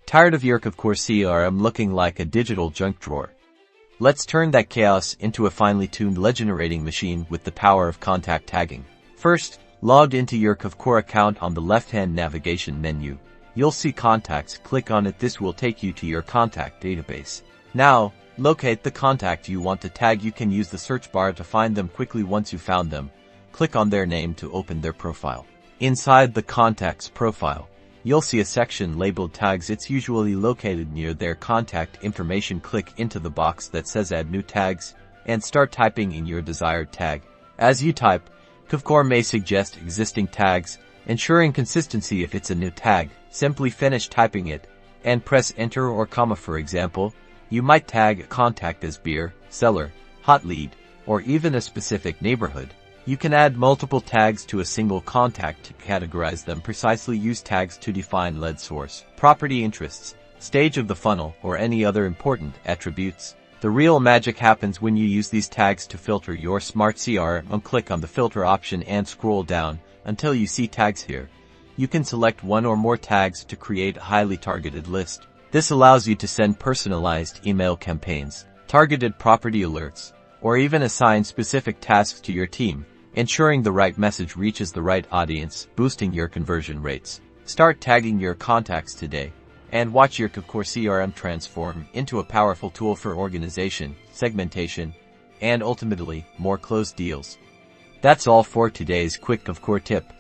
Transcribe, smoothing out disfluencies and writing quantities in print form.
Tired of your Kvcore CRM looking like a digital junk drawer? Let's turn that chaos into a finely tuned lead-generating machine with the power of contact tagging. First, log into your Kvcore account on the left-hand navigation menu. You'll see contacts. Click on it. This will take you to your contact database. Now, locate the contact you want to tag. You can use the search bar to find them quickly. Once you found them, click on their name to open their profile. Inside the contact's profile, you'll see a section labeled Tags. It's usually located near their contact information. Click into the box that says Add New Tags and start typing in your desired tag. As you type, Kvcore may suggest existing tags, ensuring consistency. If it's a new tag, simply finish typing it and press Enter or comma. For example, you might tag a contact as beer, cellar, hot lead, or even a specific neighborhood. You can add multiple tags to a single contact to categorize them precisely. Use tags to define lead source, property interests, stage of the funnel, or any other important attributes. The real magic happens when you use these tags to filter your smart CRM. Click on the filter option and scroll down until you see tags here. You can select one or more tags to create a highly targeted list. This allows you to send personalized email campaigns, targeted property alerts, or even assign specific tasks to your team, ensuring the right message reaches the right audience, boosting your conversion rates. Start tagging your contacts today and watch your Kvcore CRM transform into a powerful tool for organization, segmentation, and ultimately, more closed deals. That's all for today's quick Kvcore tip.